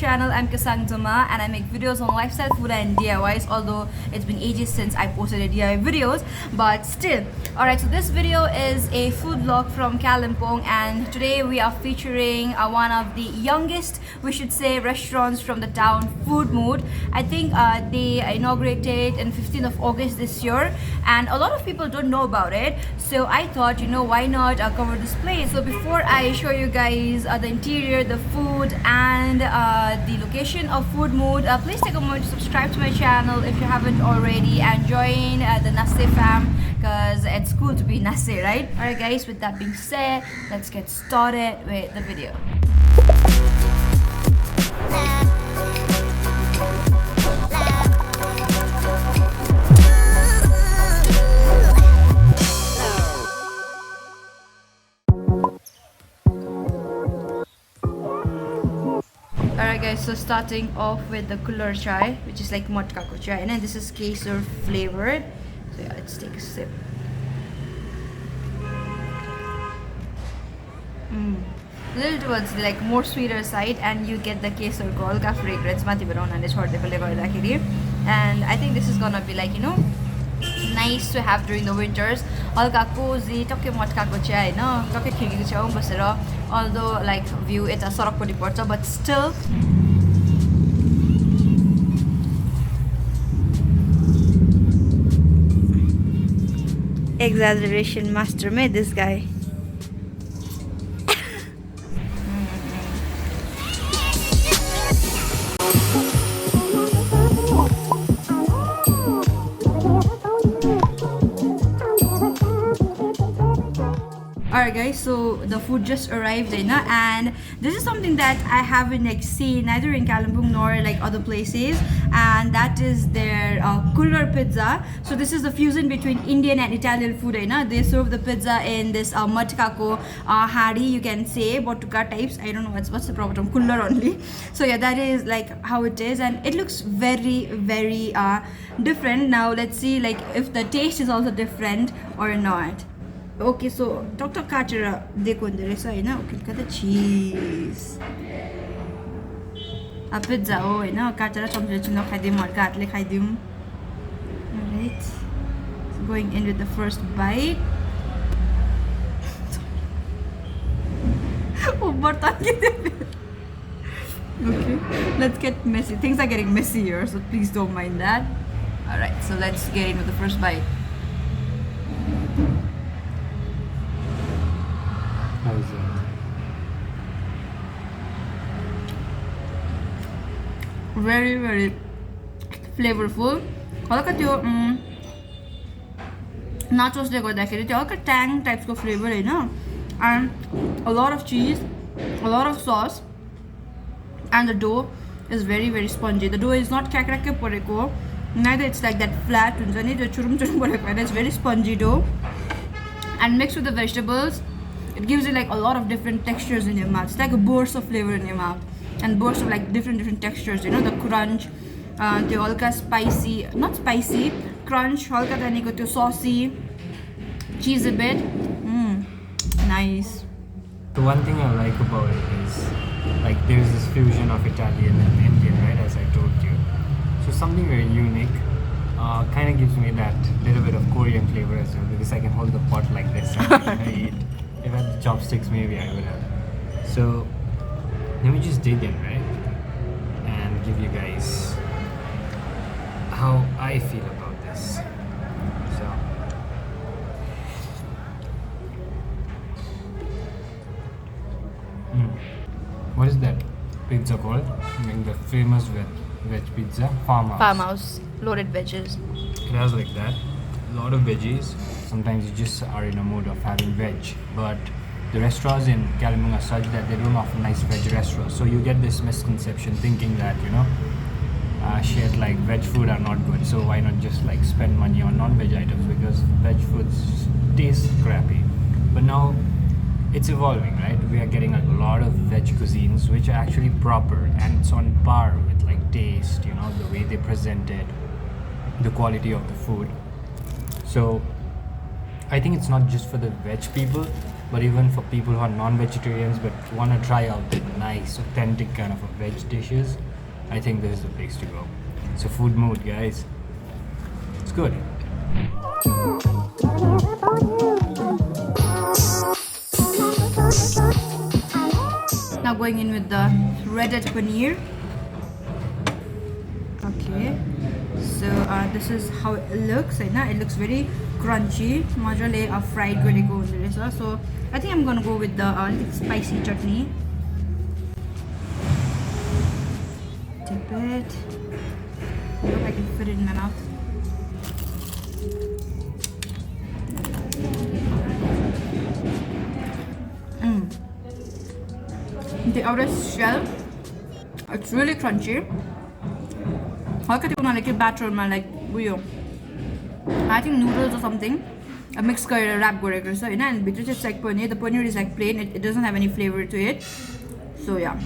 channel. I'm Kesang Doma and I make videos on lifestyle, food and DIYs, although it's been ages since I posted a DIY videos, but still. Alright, so this video is a food vlog from Kalimpong, and today we are featuring one of the youngest, we should say, restaurants from the town, Food Mood. I think they inaugurated in 15th of August this year, and a lot of people don't know about it, so I thought, why not cover this place. So before I show you guys the interior, the food and the location of Food Mood, please take a moment to subscribe to my channel if you haven't already, and join the theNasaéFAM, because it's cool to be Nasé, right? Alright guys, with that being said, let's get started with the video. Alright guys, so starting off with the Kulhar chai, which is like matka ko chai, and this is kesar flavored. So yeah, let's take a sip. Little towards the like more sweeter side, and you get the kesar ko halka fragrance mati banaunale chhodeko le garदाखेरि, and I think this is gonna be like nice to have during the winters. Halka cozy टक्कै मटकाको chia हैन, टक्कै खिड्कीको छेउमा बसेर, although like view यता सडकपट्टि पर्छ, but still exaggeration master made this guy. Alright guys, so the food just arrived, and this is something that I haven't like seen neither in Kalimpong nor like other places, and that is their Kulhar pizza. So this is the fusion between Indian and Italian food. They serve the pizza in this matka ko hari, you can say, botuka types. I don't know what's the proper term, Kulhar only. So yeah, that is like how it is, and it looks very different. Now let's see like if the taste is also different or not. Okay, so Dr. Carter देखो अंदर ऐसा है ना, okay, look at the cheese. A pizza हो है ना, Carter चम्मच चुना खाई दिम और काटले खाई दिम. Alright, so going in with the first bite. Oh, बर्तन के Okay, let's get messy. Things are getting messy here, so please don't mind that. Alright, so let's get in with the first bite. How is it? Very flavorful. हल्का त्यो nachosले गर्दाखेरि त्यो हल्का tang types को flavor Hahn, and a lot of cheese, a lot of sauce, and the dough is very spongy. The dough is not क्याक्राक्कै परेको, neither it's like that flat हुन्छ नि त्यो चुरुम परेको हैन. It's very spongy dough, and mixed with the vegetables, it gives you like a lot of different textures in your mouth. It's like a burst of flavor in your mouth, and burst of like different textures. The crunch, the halka spicy, not spicy, crunch, halka thaniko त्यो saucy, cheese a bit. Nice. The one thing I like about it is like there's this fusion of Italian and Indian, right? As I told you, so something very unique. Kind of gives me that little bit of Korean flavor as well, because I can hold the pot like this and eat. If I had the chopsticks, maybe I would have. So let me just dig in, right? And give you guys how I feel about this. So what is that pizza called? I mean, the famous veg pizza, Farmhouse, loaded veggies. It has like that, a lot of veggies. Sometimes you just are in a mood of having veg, but the restaurants in Kalimpong are such that they don't offer nice veg restaurants. So you get this misconception thinking that shit, like veg food are not good, so why not just like spend money on non-veg items, because veg foods taste crappy. But now it's evolving, right? We are getting a lot of veg cuisines which are actually proper, and it's on par with like taste, the way they present it, the quality of the food. So I think it's not just for the veg people, But even for people who are non-vegetarians but want to try out the nice, authentic kind of a veg dishes, I think this is the place to go. It's a food mood, guys. It's good. Now going in with the breaded paneer. Okay, so this is how it looks right now. It looks very crunchy. Majale fried गरेको. So I think I'm gonna go with the spicy chutney. Dip it. I hope I can fit it in my mouth. The outer shell, it's really crunchy. How can you like a batter like I think noodles or something. A mixed curry wrap गरेको छ हैन, and between it's like paneer. The paneer is like plain. It doesn't have any flavor to it. So yeah,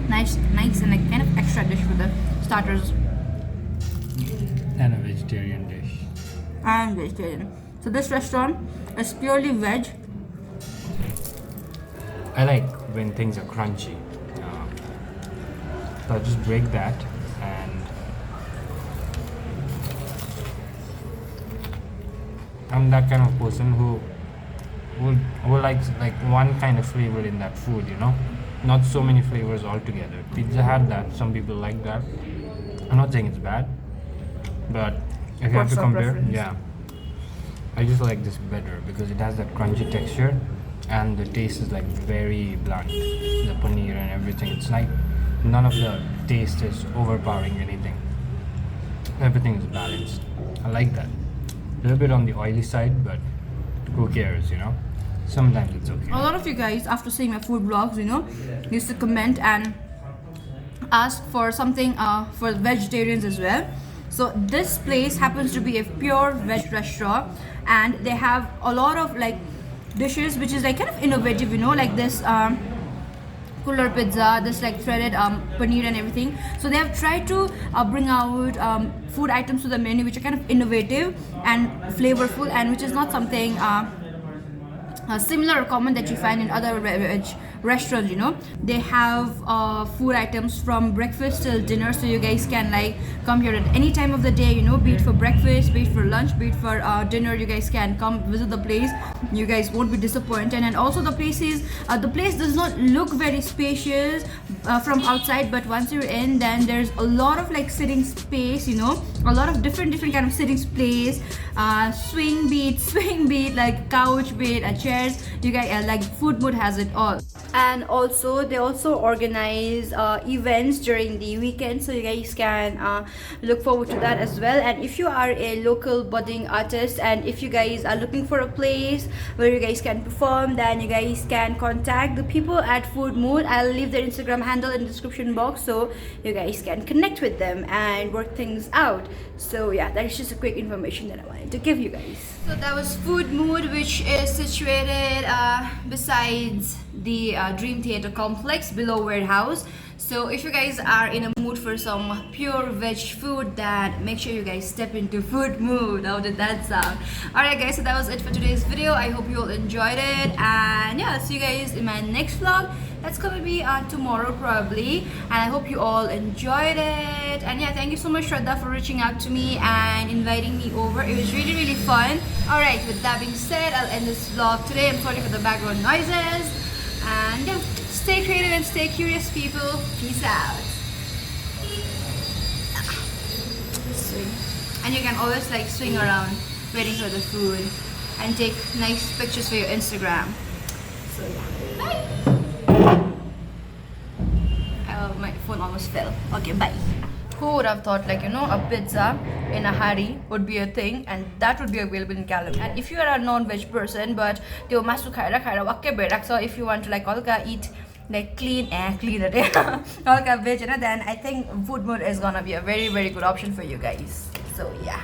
nice and like kind of extra dish for the starters. And a vegetarian dish. And vegetarian. So this restaurant is purely veg. I like when things are crunchy. So I'll just break that, and I'm that kind of person who likes like one kind of flavor in that food, you know, not so many flavors altogether. Pizza had that. Some people like that. I'm not saying it's bad, but if you have to compare, yeah, I just like this better because it has that crunchy texture. And the taste is like very blunt, the paneer and everything. It's like none of the taste is overpowering anything. Everything is balanced. I like that. A little bit on the oily side, but who cares, you know? Sometimes it's okay. A lot of you guys, after seeing my food vlogs, you know, used to comment and ask for something for vegetarians as well. So this place happens to be a pure veg restaurant, and they have a lot of like dishes which is like kind of innovative, you know, like this Kulhar pizza, this like threaded paneer and everything. So they have tried to bring out food items to the menu which are kind of innovative and flavorful, and which is not something similar or common that you find in other veg restaurants, you know. They have food items from breakfast till dinner, so you guys can like come here at any time of the day, you know, be it for breakfast, be it for lunch, be it for dinner. You guys can come visit the place. You guys won't be disappointed. And also the place does not look very spacious from outside, but once you're in, then there's a lot of like sitting space, you know, a lot of different kind of sitting space, swing beat, like couch beat, chairs. You guys like food mood has it all. And also they also organize events during the weekend, so you guys can look forward to that as well. And if you are a local budding artist, and if you guys are looking for a place where you guys can perform, then you guys can contact the people at Food Mood. I'll leave their Instagram handle in the description box, so you guys can connect with them and work things out. So yeah, that is just a quick information that I wanted to give you guys. So that was Food Mood, which is situated besides the Dream Theatre complex below Warehouse. So if you guys are in a mood for some pure veg food, then make sure you guys step into Food Mood. How did that sound? Alright guys, so that was it for today's video. I hope you all enjoyed it, and yeah, I'll see you guys in my next vlog. That's gonna be tomorrow probably, and I hope you all enjoyed it. And yeah, thank you so much Shraddha for reaching out to me and inviting me over. It was really fun. Alright, with that being said, I'll end this vlog today. I'm sorry for the background noises. And yeah, stay creative and stay curious, people. Peace out. Swing. And you can always like swing around waiting for the food and take nice pictures for your Instagram. So yeah, bye. My phone almost fell. Okay, bye. Who would have thought, like, you know, a pizza in a hurry would be a thing, and that would be available in Kaale. And if you are a non-veg person, but त्यो मासु खाएर वाक्कै भइराख्छ, so if you want to like हल्का eat like clean हल्का veg, then I think Food Mood is gonna be a very good option for you guys. So yeah.